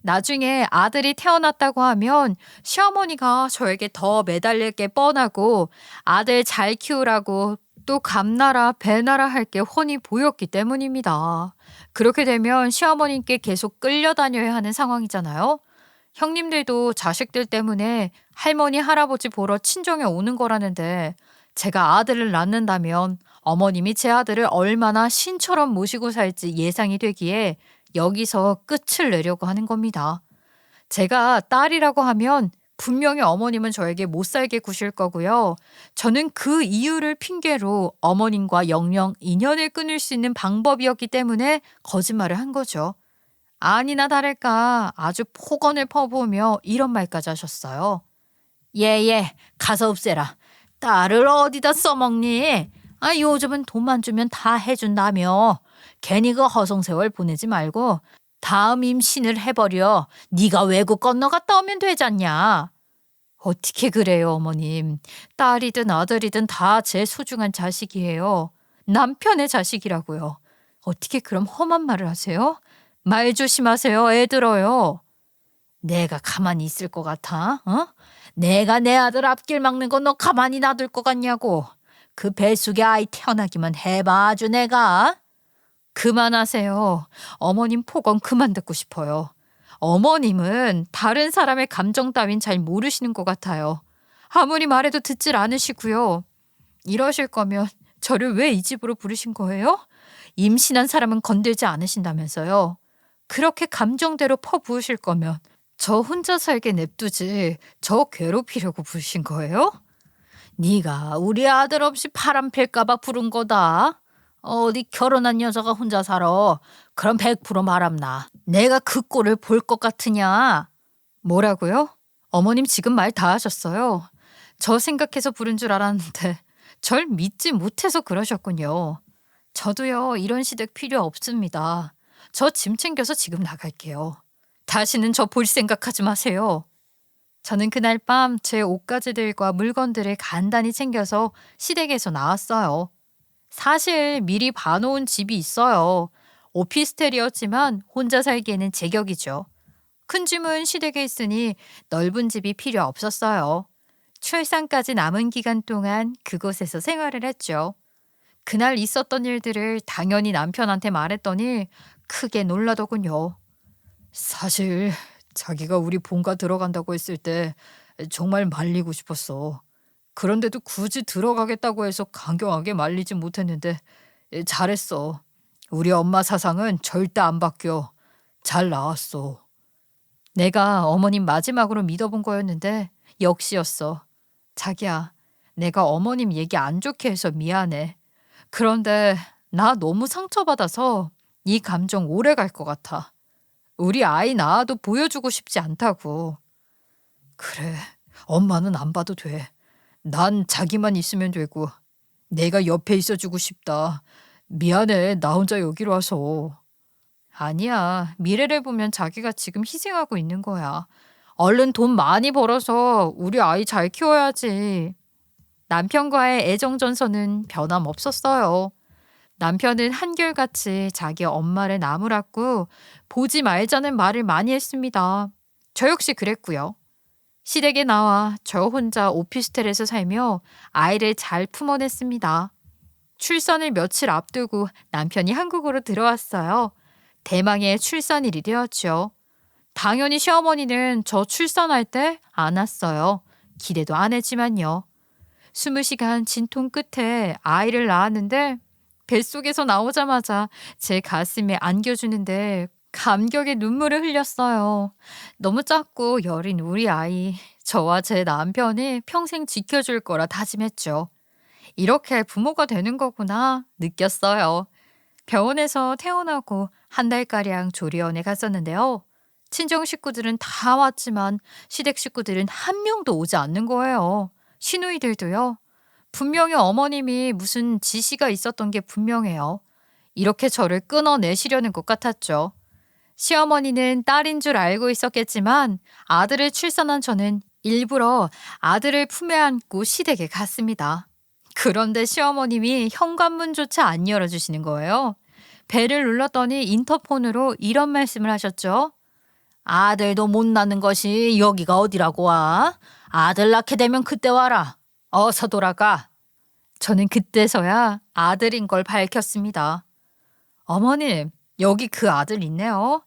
나중에 아들이 태어났다고 하면 시어머니가 저에게 더 매달릴 게 뻔하고 아들 잘 키우라고 또 감나라 배나라 할 게 훤히 보였기 때문입니다. 그렇게 되면 시어머님께 계속 끌려다녀야 하는 상황이잖아요. 형님들도 자식들 때문에 할머니 할아버지 보러 친정에 오는 거라는데 제가 아들을 낳는다면 어머님이 제 아들을 얼마나 신처럼 모시고 살지 예상이 되기에 여기서 끝을 내려고 하는 겁니다. 제가 딸이라고 하면 분명히 어머님은 저에게 못 살게 구실 거고요. 저는 그 이유를 핑계로 어머님과 영영 인연을 끊을 수 있는 방법이었기 때문에 거짓말을 한 거죠. 아니나 다를까 아주 폭언을 퍼부으며 이런 말까지 하셨어요. 예, 가서 없애라. 딸을 어디다 써먹니? 아, 요즘은 돈만 주면 다 해준다며. 괜히 그 허송세월 보내지 말고 다음 임신을 해버려. 네가 외국 건너갔다 오면 되잖냐. 어떻게 그래요, 어머님. 딸이든 아들이든 다 제 소중한 자식이에요. 남편의 자식이라고요. 어떻게 그럼 험한 말을 하세요? 말 조심하세요. 애 들어요. 내가 가만히 있을 것 같아? 어? 내가 내 아들 앞길 막는 건 너 가만히 놔둘 것 같냐고. 그 뱃속에 아이 태어나기만 해봐 아주 내가. 그만하세요. 어머님 폭언 그만 듣고 싶어요. 어머님은 다른 사람의 감정 따윈 잘 모르시는 것 같아요. 아무리 말해도 듣질 않으시고요. 이러실 거면 저를 왜 이 집으로 부르신 거예요? 임신한 사람은 건들지 않으신다면서요. 그렇게 감정대로 퍼부으실 거면 저 혼자 살게 냅두지 저 괴롭히려고 부르신 거예요? 네가 우리 아들 없이 바람 필까 봐 부른 거다. 어디 결혼한 여자가 혼자 살아. 그럼 100% 바람나. 내가 그 꼴을 볼 것 같으냐? 뭐라고요? 어머님 지금 말 다 하셨어요. 저 생각해서 부른 줄 알았는데 절 믿지 못해서 그러셨군요. 저도요 이런 시댁 필요 없습니다. 저 짐 챙겨서 지금 나갈게요. 다시는 저 볼 생각하지 마세요. 저는 그날 밤 제 옷가지들과 물건들을 간단히 챙겨서 시댁에서 나왔어요. 사실 미리 봐놓은 집이 있어요. 오피스텔이었지만 혼자 살기에는 제격이죠. 큰 짐은 시댁에 있으니 넓은 집이 필요 없었어요. 출산까지 남은 기간 동안 그곳에서 생활을 했죠. 그날 있었던 일들을 당연히 남편한테 말했더니 크게 놀라더군요. 사실 자기가 우리 본가 들어간다고 했을 때 정말 말리고 싶었어. 그런데도 굳이 들어가겠다고 해서 강경하게 말리진 못했는데 잘했어. 우리 엄마 사상은 절대 안 바뀌어. 잘 나왔어. 내가 어머님 마지막으로 믿어본 거였는데 역시였어. 자기야, 내가 어머님 얘기 안 좋게 해서 미안해. 그런데 나 너무 상처받아서 이 감정 오래 갈 것 같아. 우리 아이 낳아도 보여주고 싶지 않다고. 그래, 엄마는 안 봐도 돼. 난 자기만 있으면 되고 내가 옆에 있어주고 싶다. 미안해, 나 혼자 여기로 와서. 아니야, 미래를 보면 자기가 지금 희생하고 있는 거야. 얼른 돈 많이 벌어서 우리 아이 잘 키워야지. 남편과의 애정전선은 변함없었어요. 남편은 한결같이 자기 엄마를 나무랐고 보지 말자는 말을 많이 했습니다. 저 역시 그랬고요. 시댁에 나와 저 혼자 오피스텔에서 살며 아이를 잘 품어냈습니다. 출산을 며칠 앞두고 남편이 한국으로 들어왔어요. 대망의 출산일이 되었죠. 당연히 시어머니는 저 출산할 때 안 왔어요. 기대도 안 했지만요. 20시간 진통 끝에 아이를 낳았는데 뱃속에서 나오자마자 제 가슴에 안겨주는데 감격의 눈물을 흘렸어요. 너무 작고 여린 우리 아이, 저와 제 남편이 평생 지켜줄 거라 다짐했죠. 이렇게 부모가 되는 거구나 느꼈어요. 병원에서 퇴원하고 한 달가량 조리원에 갔었는데요. 친정 식구들은 다 왔지만 시댁 식구들은 한 명도 오지 않는 거예요. 시누이들도요. 분명히 어머님이 무슨 지시가 있었던 게 분명해요. 이렇게 저를 끊어내시려는 것 같았죠. 시어머니는 딸인 줄 알고 있었겠지만 아들을 출산한 저는 일부러 아들을 품에 안고 시댁에 갔습니다. 그런데 시어머님이 현관문조차 안 열어주시는 거예요. 벨을 눌렀더니 인터폰으로 이런 말씀을 하셨죠. 아들도 못 낳는 것이 여기가 어디라고 와? 아들 낳게 되면 그때 와라. 어서 돌아가. 저는 그때서야 아들인 걸 밝혔습니다. 어머님, 여기 그 아들 있네요.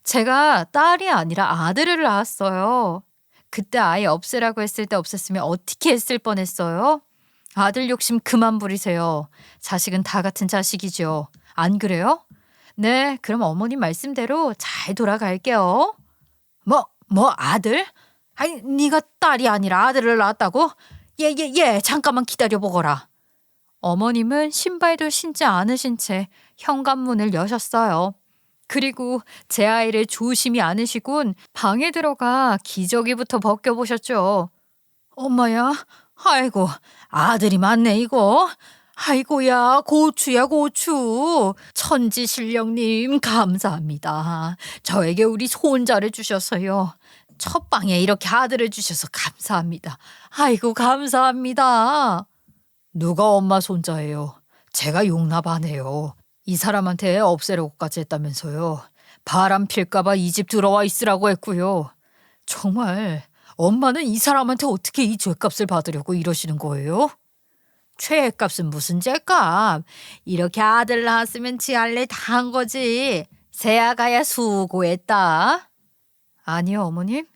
제가 딸이 아니라 아들을 낳았어요. 그때 아이 없애라고 했을 때 없앴으면 어떻게 했을 뻔했어요? 아들 욕심 그만 부리세요. 자식은 다 같은 자식이죠. 안 그래요? 네, 그럼 어머님 말씀대로 잘 돌아갈게요. 뭐 아들? 아니, 네가 딸이 아니라 아들을 낳았다고? 잠깐만 기다려보거라. 어머님은 신발도 신지 않으신 채 현관문을 여셨어요. 그리고 제 아이를 조심히 안으시곤 방에 들어가 기저귀부터 벗겨보셨죠. 엄마야, 아이고, 아들이 많네 이거. 아이고야, 고추야 고추. 천지신령님 감사합니다. 저에게 우리 손자를 주셔서요. 첫 방에 이렇게 아들을 주셔서 감사합니다. 아이고 감사합니다. 누가 엄마 손자예요? 제가 용납 안 해요. 이 사람한테 없애려고까지 했다면서요. 바람 필까봐 이 집 들어와 있으라고 했고요. 정말 엄마는 이 사람한테 어떻게 이 죄값을 받으려고 이러시는 거예요? 죄값은 무슨 죄값? 이렇게 아들 낳았으면 지 할래 다 한 거지. 새아가야 수고했다. 아니요, 어머님.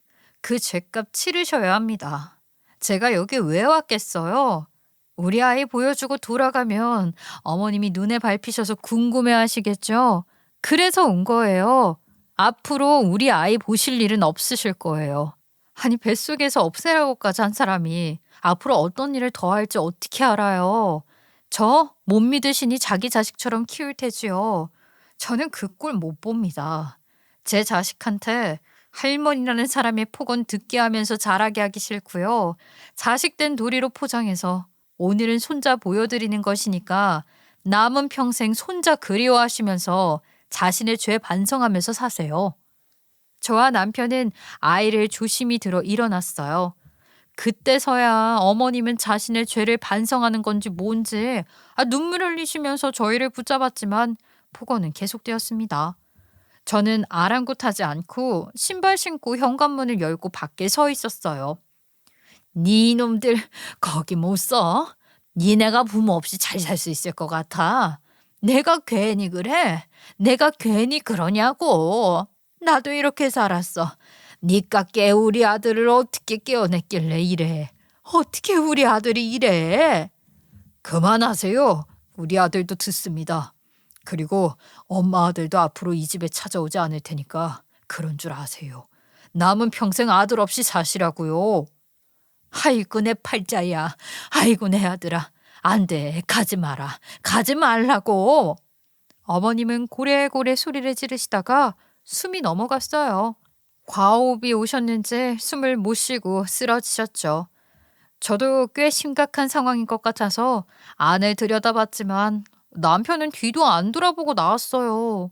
그 죄값 치르셔야 합니다. 제가 여기 왜 왔겠어요? 우리 아이 보여주고 돌아가면 어머님이 눈에 밟히셔서 궁금해 하시겠죠? 그래서 온 거예요. 앞으로 우리 아이 보실 일은 없으실 거예요. 아니, 뱃속에서 없애라고까지 한 사람이 앞으로 어떤 일을 더 할지 어떻게 알아요? 저 못 믿으시니 자기 자식처럼 키울 테지요. 저는 그 꼴 못 봅니다. 제 자식한테 할머니라는 사람의 폭언 듣게 하면서 자라게 하기 싫고요. 자식된 도리로 포장해서 오늘은 손자 보여드리는 것이니까 남은 평생 손자 그리워하시면서 자신의 죄 반성하면서 사세요. 저와 남편은 아이를 조심히 들어 일어났어요. 그때서야 어머님은 자신의 죄를 반성하는 건지 뭔지 눈물 흘리시면서 저희를 붙잡았지만 폭언은 계속되었습니다. 저는 아랑곳하지 않고 신발 신고 현관문을 열고 밖에 서 있었어요. 네 놈들 거기 못 써? 니네가 부모 없이 잘 살 수 있을 것 같아? 내가 괜히 그래? 내가 괜히 그러냐고. 나도 이렇게 살았어. 니깎게 우리 아들을 어떻게 깨어냈길래 이래? 어떻게 우리 아들이 이래? 그만하세요. 우리 아들도 듣습니다. 그리고 엄마 아들도 앞으로 이 집에 찾아오지 않을 테니까 그런 줄 아세요. 남은 평생 아들 없이 사시라고요. 아이고 내 팔자야. 아이고 내 아들아. 안 돼. 가지 마라. 가지 말라고. 어머님은 고래고래 소리를 지르시다가 숨이 넘어갔어요. 과호흡이 오셨는지 숨을 못 쉬고 쓰러지셨죠. 저도 꽤 심각한 상황인 것 같아서 안을 들여다봤지만 남편은 뒤도 안 돌아보고 나왔어요.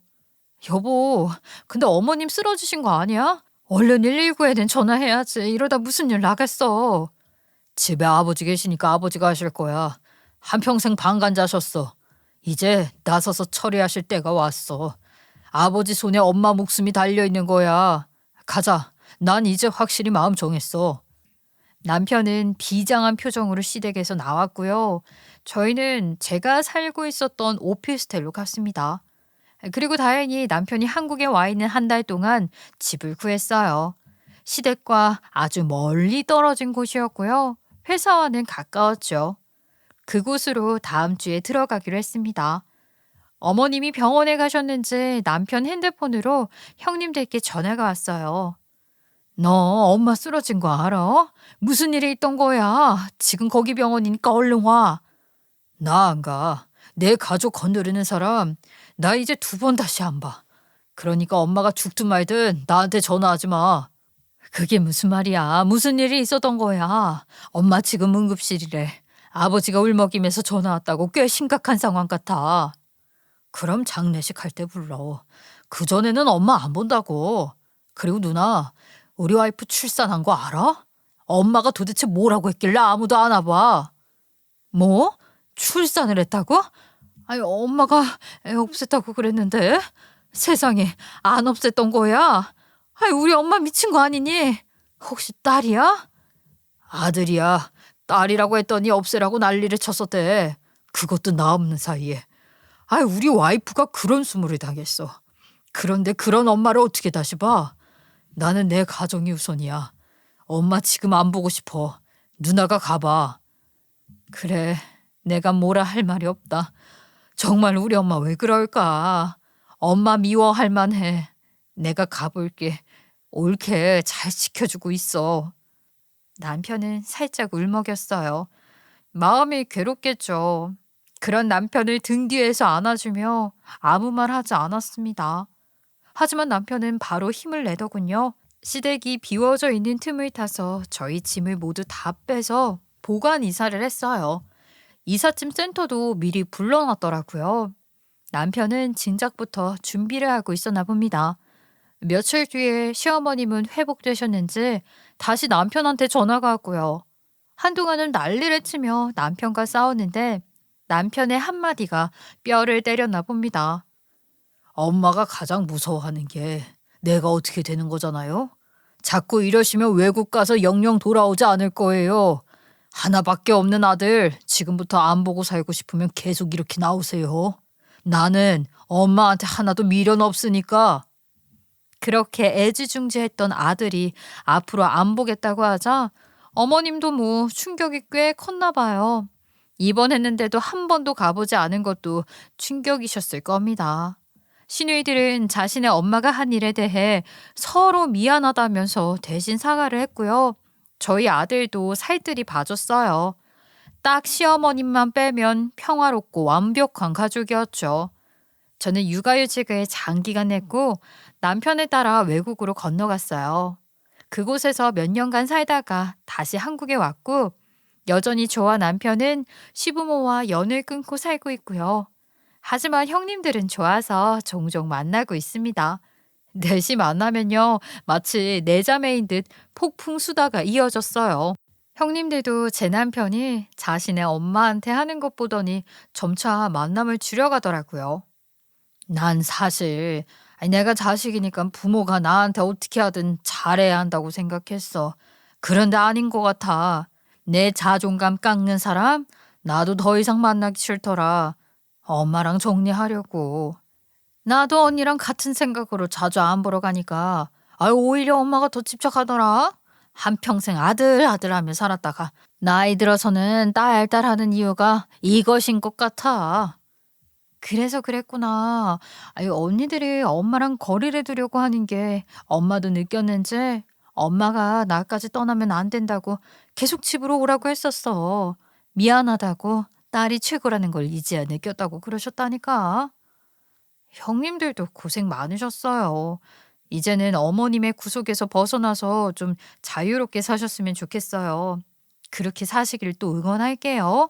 여보, 근데 어머님 쓰러지신 거 아니야? 얼른 119에는 전화해야지. 이러다 무슨 일 나겠어. 집에 아버지 계시니까 아버지가 하실 거야. 한평생 방관자셨어. 이제 나서서 처리하실 때가 왔어. 아버지 손에 엄마 목숨이 달려있는 거야. 가자. 난 이제 확실히 마음 정했어. 남편은 비장한 표정으로 시댁에서 나왔고요. 저희는 제가 살고 있었던 오피스텔로 갔습니다. 그리고 다행히 남편이 한국에 와 있는 한 달 동안 집을 구했어요. 시댁과 아주 멀리 떨어진 곳이었고요. 회사와는 가까웠죠. 그곳으로 다음 주에 들어가기로 했습니다. 어머님이 병원에 가셨는지 남편 핸드폰으로 형님들께 전화가 왔어요. 너 엄마 쓰러진 거 알아? 무슨 일이 있던 거야? 지금 거기 병원이니까 얼른 와. 나 안 가. 내 가족 건드리는 사람 나 이제 2번 다시 안 봐. 그러니까 엄마가 죽든 말든 나한테 전화하지 마. 그게 무슨 말이야? 무슨 일이 있었던 거야? 엄마 지금 응급실이래. 아버지가 울먹이면서 전화 왔다고. 꽤 심각한 상황 같아. 그럼 장례식 할 때 불러. 그전에는 엄마 안 본다고. 그리고 누나, 우리 와이프 출산한 거 알아? 엄마가 도대체 뭐라고 했길래 아무도 안 와봐. 뭐? 출산을 했다고? 아니, 엄마가 애 없앴다고 그랬는데. 세상에, 안 없앴던 거야? 아니, 우리 엄마 미친 거 아니니? 혹시 딸이야? 아들이야. 딸이라고 했더니 없애라고 난리를 쳤었대. 그것도 나 없는 사이에. 아이, 우리 와이프가 그런 수모를 당했어. 그런데 그런 엄마를 어떻게 다시 봐? 나는 내 가정이 우선이야. 엄마 지금 안 보고 싶어. 누나가 가봐. 그래, 내가 뭐라 할 말이 없다. 정말 우리 엄마 왜 그럴까? 엄마 미워할 만해. 내가 가볼게. 옳게 잘 지켜주고 있어. 남편은 살짝 울먹였어요. 마음이 괴롭겠죠. 그런 남편을 등 뒤에서 안아주며 아무 말 하지 않았습니다. 하지만 남편은 바로 힘을 내더군요. 시댁이 비워져 있는 틈을 타서 저희 짐을 모두 다 빼서 보관 이사를 했어요. 이삿짐 센터도 미리 불러놨더라고요. 남편은 진작부터 준비를 하고 있었나 봅니다. 며칠 뒤에 시어머님은 회복되셨는지 다시 남편한테 전화가 왔고요. 한동안은 난리를 치며 남편과 싸웠는데 남편의 한마디가 뼈를 때렸나 봅니다. 엄마가 가장 무서워하는 게 내가 어떻게 되는 거잖아요. 자꾸 이러시면 외국 가서 영영 돌아오지 않을 거예요. 하나밖에 없는 아들 지금부터 안 보고 살고 싶으면 계속 이렇게 나오세요. 나는 엄마한테 하나도 미련 없으니까. 그렇게 애지중지했던 아들이 앞으로 안 보겠다고 하자 어머님도 뭐 충격이 꽤 컸나 봐요. 입원했는데도 한 번도 가보지 않은 것도 충격이셨을 겁니다. 시누이들은 자신의 엄마가 한 일에 대해 서로 미안하다면서 대신 사과를 했고요. 저희 아들도 살뜰히 봐줬어요. 딱 시어머님만 빼면 평화롭고 완벽한 가족이었죠. 저는 육아휴직을 장기간 했고 남편에 따라 외국으로 건너갔어요. 그곳에서 몇 년간 살다가 다시 한국에 왔고 여전히 저와 남편은 시부모와 연을 끊고 살고 있고요. 하지만 형님들은 좋아서 종종 만나고 있습니다. 넷이 만나면요, 마치 네 자매인 듯 폭풍 수다가 이어졌어요. 형님들도 제 남편이 자신의 엄마한테 하는 것 보더니 점차 만남을 줄여가더라고요. 난 사실 내가 자식이니까 부모가 나한테 어떻게 하든 잘해야 한다고 생각했어. 그런데 아닌 것 같아. 내 자존감 깎는 사람? 나도 더 이상 만나기 싫더라. 엄마랑 정리하려고. 나도 언니랑 같은 생각으로 자주 안 보러 가니까 오히려 엄마가 더 집착하더라. 한평생 아들 아들 하며 살았다가 나이 들어서는 딸 하는 이유가 이것인 것 같아. 그래서 그랬구나. 언니들이 엄마랑 거리를 두려고 하는 게 엄마도 느꼈는지 엄마가 나까지 떠나면 안 된다고 계속 집으로 오라고 했었어. 미안하다고 딸이 최고라는 걸 이제야 느꼈다고 그러셨다니까. 형님들도 고생 많으셨어요. 이제는 어머님의 구속에서 벗어나서 좀 자유롭게 사셨으면 좋겠어요. 그렇게 사시길 또 응원할게요.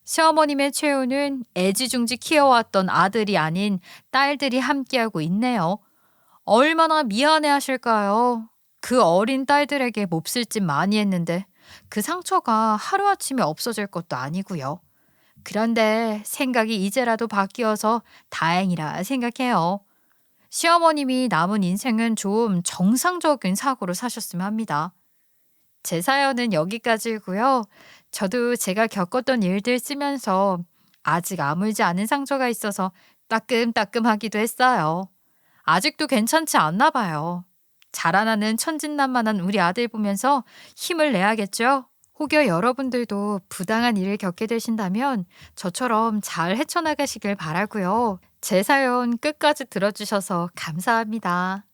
시어머님의 최후는 애지중지 키워왔던 아들이 아닌 딸들이 함께하고 있네요. 얼마나 미안해 하실까요? 그 어린 딸들에게 몹쓸 짓 많이 했는데 그 상처가 하루아침에 없어질 것도 아니고요. 그런데 생각이 이제라도 바뀌어서 다행이라 생각해요. 시어머님이 남은 인생은 좀 정상적인 사고로 사셨으면 합니다. 제 사연은 여기까지고요. 저도 제가 겪었던 일들 쓰면서 아직 아물지 않은 상처가 있어서 따끔따끔하기도 했어요. 아직도 괜찮지 않나 봐요. 자라나는 천진난만한 우리 아들 보면서 힘을 내야겠죠? 혹여 여러분들도 부당한 일을 겪게 되신다면 저처럼 잘 헤쳐나가시길 바라고요. 제 사연 끝까지 들어주셔서 감사합니다.